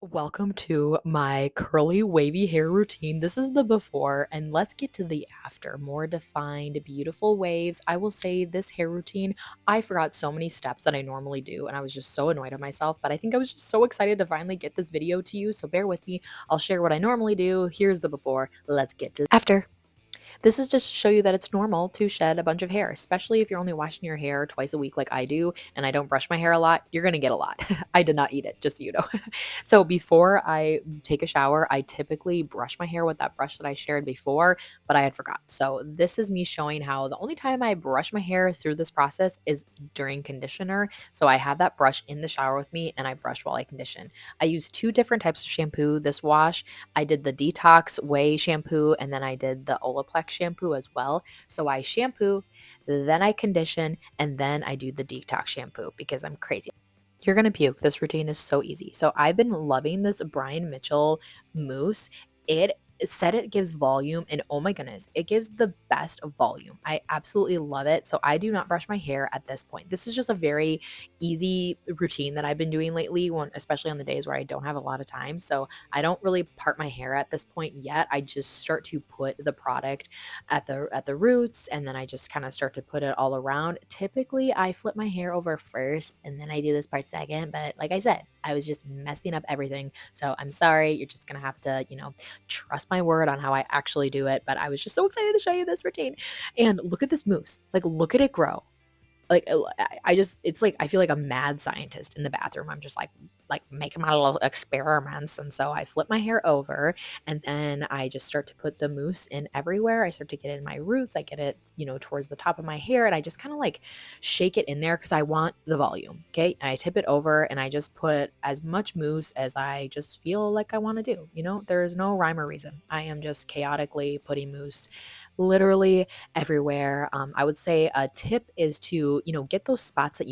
Welcome to my curly wavy hair routine. This is the before, and let's get to the after. More defined, beautiful waves. I will say this hair routine, I forgot so many steps that I normally do, and I was just so annoyed at myself. But I think I was just so excited to finally get this video to you. So bear with me. I'll share what I normally do. Here's the before. Let's get to after. This is just to show you that it's normal to shed a bunch of hair, especially if you're only washing your hair twice a week like I do, and I don't brush my hair a lot, you're gonna get a lot. I did not eat it, just so you know. So before I take a shower, I typically brush my hair with that brush that I shared before, but I had forgot. So this is me showing how the only time I brush my hair through this process is during conditioner. So I have that brush in the shower with me and I brush while I condition. I use two different types of shampoo this wash. I did the Detox Way shampoo and then I did the Olaplex shampoo as well. So I shampoo, then I condition, and then I do the detox shampoo because I'm crazy. You're gonna puke. This routine is so easy. So I've been loving this Brian Mitchell mousse. It said it gives volume, and oh my goodness, it gives the best of volume. I absolutely love it. So I do not brush my hair at this point. This is just a very easy routine that I've been doing lately, especially on the days where I don't have a lot of time. So I don't really part my hair at this point yet. I just start to put the product at the roots, and then I just kind of start to put it all around. Typically, I flip my hair over first and then I do this part second, but like I said, I was just messing up everything. So I'm sorry. You're just going to have to, trust my word on how I actually do it, but I was just so excited to show you this routine. And look at this mousse. Like look at it grow. Like, I just it's like I feel like a mad scientist in the bathroom. I'm just like making my little experiments, and so I flip my hair over, and then I just start to put the mousse in everywhere. I start to get it in my roots. I get it, towards the top of my hair, and I just kind of like shake it in there because I want the volume. Okay, and I tip it over, and I just put as much mousse as I just feel like I want to do. There's no rhyme or reason. I am just chaotically putting mousse literally everywhere. I would say a tip is to, get those spots that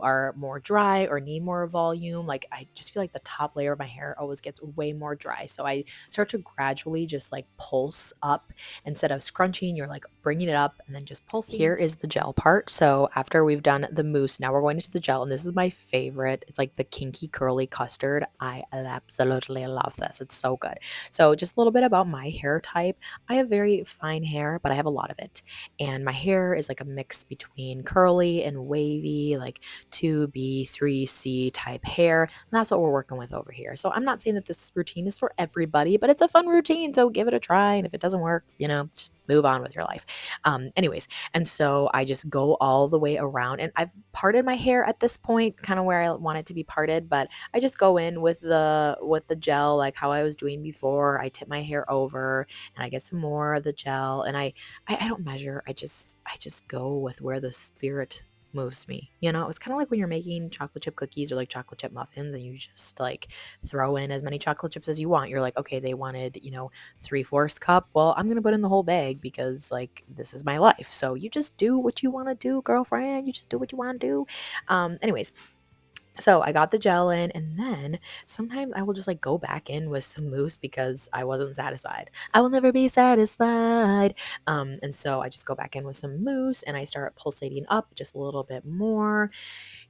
are more dry or need more volume. Like I just feel like the top layer of my hair always gets way more dry. So I start to gradually just like pulse up instead of scrunching, you're like bringing it up and then just pulsing. Here is the gel part. So after we've done the mousse, now we're going into the gel, and this is my favorite. It's like the kinky curly custard. I absolutely love this. It's so good. So just a little bit about my hair type. I have very fine hair, but I have a lot of it. And my hair is like a mix between curly and wavy, like 2B, 3C type hair. And that's what we're working with over here. So I'm not saying that this routine is for everybody, but it's a fun routine. So give it a try. And if it doesn't work, just move on with your life. Anyways, and so I just go all the way around, and I've parted my hair at this point, kind of where I want it to be parted, but I just go in with the gel like how I was doing before. I tip my hair over and I get some more of the gel, and I don't measure. I just go with where the spirit moves me. It's kind of like when you're making chocolate chip cookies or like chocolate chip muffins, and you just like throw in as many chocolate chips as you want. You're like, okay, they wanted, 3/4 cup. Well, I'm gonna put in the whole bag because like this is my life. So you just do what you want to do, girlfriend. You just do what you want to do. Anyways, so I got the gel in, and then sometimes I will just like go back in with some mousse because I wasn't satisfied. I will never be satisfied. And so I just go back in with some mousse and I start pulsating up just a little bit more.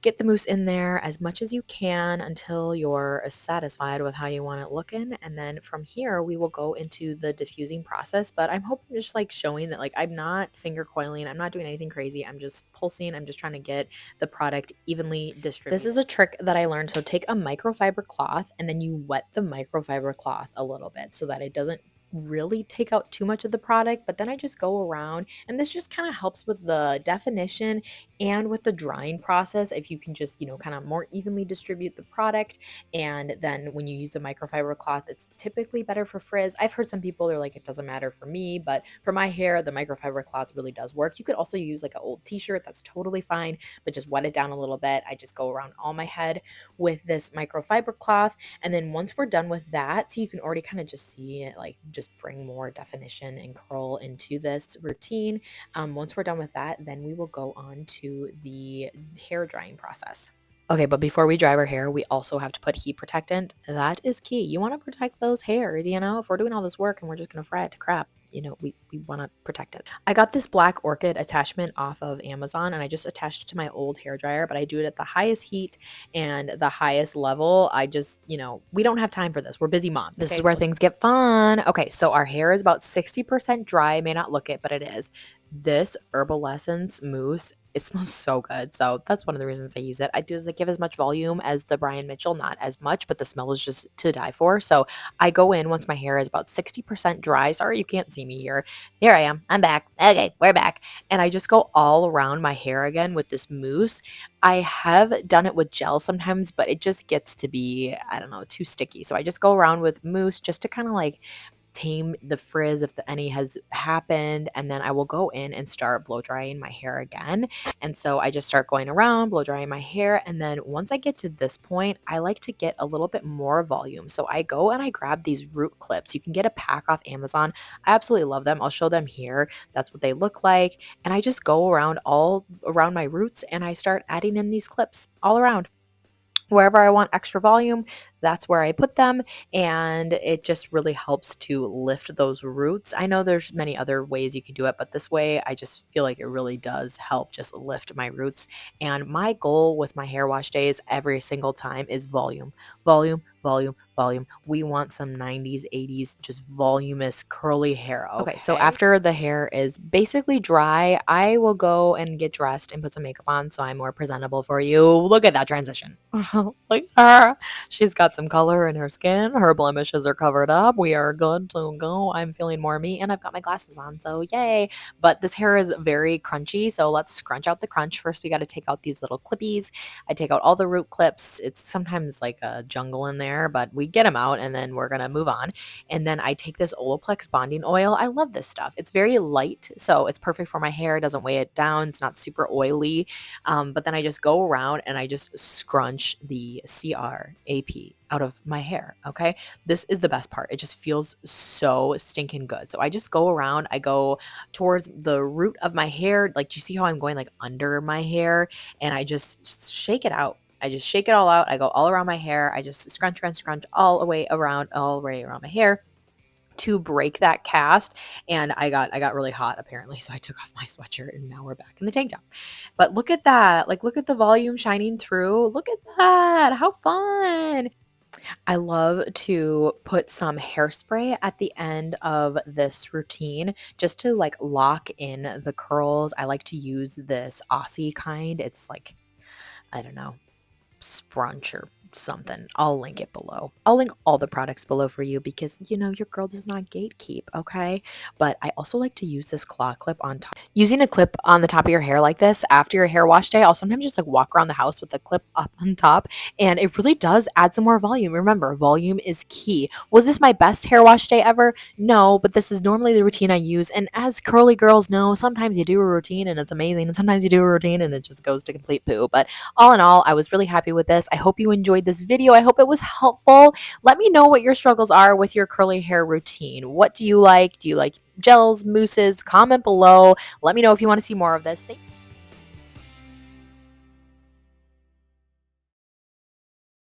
Get the mousse in there as much as you can until you're satisfied with how you want it looking. And then from here, we will go into the diffusing process. But I'm hoping just like showing that like I'm not finger coiling, I'm not doing anything crazy. I'm just pulsing, I'm just trying to get the product evenly distributed. This is a trick that I learned. So take a microfiber cloth and then you wet the microfiber cloth a little bit so that it doesn't really take out too much of the product, but then I just go around, and this just kind of helps with the definition and with the drying process. If you can just, kind of more evenly distribute the product, and then when you use a microfiber cloth, it's typically better for frizz. I've heard some people are like, it doesn't matter for me, but for my hair, the microfiber cloth really does work. You could also use like an old t-shirt, that's totally fine, but just wet it down a little bit. I just go around all my head with this microfiber cloth, and then once we're done with that, so you can already kind of just see it like just bring more definition and curl into this routine. Once we're done with that, then we will go on to the hair drying process. Okay, but before we dry our hair, we also have to put heat protectant. That is key. You want to protect those hairs, If we're doing all this work and we're just going to fry it to crap, we want to protect it. I got this black orchid attachment off of Amazon, and I just attached it to my old hair dryer, but I do it at the highest heat and the highest level. I just, we don't have time for this. We're busy moms. This is where things get fun. Okay, so our hair is about 60% dry. May not look it, but it is. This Herbal Essence mousse, it smells so good. So that's one of the reasons I use it. I does it give as much volume as the Brian Mitchell, not as much, but the smell is just to die for. So I go in once my hair is about 60% dry. Sorry, you can't see me here. Here I am. I'm back. Okay, we're back. And I just go all around my hair again with this mousse. I have done it with gel sometimes, but it just gets to be, I don't know, too sticky. So I just go around with mousse just to kind of like tame the frizz if any has happened, and then I will go in and start blow drying my hair again. And so I just start going around blow drying my hair, and then once I get to this point, I like to get a little bit more volume. So I go and I grab these root clips. You can get a pack off Amazon. I absolutely love them. I'll show them here. That's what they look like. And I just go around all around my roots and I start adding in these clips all around. Wherever I want extra volume, that's where I put them, and it just really helps to lift those roots. I know there's many other ways you can do it, but this way I just feel like it really does help just lift my roots. And my goal with my hair wash days every single time is volume, volume, volume, volume. We want some 90s, 80s, just voluminous curly hair. Okay, so after the hair is basically dry, I will go and get dressed and put some makeup on so I'm more presentable for you. Look at that transition. Look at her. She's got some color in her skin. Her blemishes are covered up. We are good to go. I'm feeling more me, and I've got my glasses on, so yay. But this hair is very crunchy, so let's scrunch out the crunch. First, we got to take out these little clippies. I take out all the root clips. It's sometimes like a jungle in there, but we get them out, and then we're going to move on. And then I take this Olaplex bonding oil. I love this stuff. It's very light, so it's perfect for my hair. It doesn't weigh it down. It's not super oily. But then I just go around and I just scrunch the CRAP out of my hair. Okay. This is the best part. It just feels so stinking good. So I just go around, I go towards the root of my hair. Like, do you see how I'm going like under my hair? And I just shake it out. I just shake it all out. I go all around my hair. I just scrunch, scrunch, scrunch all the way around my hair to break that cast. And I got really hot apparently, so I took off my sweatshirt and now we're back in the tank top. But look at that. Like, look at the volume shining through. Look at that. How fun. I love to put some hairspray at the end of this routine just to like lock in the curls. I like to use this Aussie kind. It's like, I don't know, Scrunch or something. I'll link it below. I'll link all the products below for you because, your girl does not gatekeep, okay? But I also like to use this claw clip on top. Using a clip on the top of your hair like this after your hair wash day, I'll sometimes just like walk around the house with the clip up on top, and it really does add some more volume. Remember, volume is key. Was this my best hair wash day ever? No, but this is normally the routine I use. And as curly girls know, sometimes you do a routine and it's amazing, and sometimes you do a routine and it just goes to complete poo. But all in all, I was really happy with this. I hope you enjoyed this video. I hope it was helpful. Let me know what your struggles are with your curly hair routine. What do you like? Do you like gels, mousses? Comment below. Let me know if you want to see more of this. Thank you.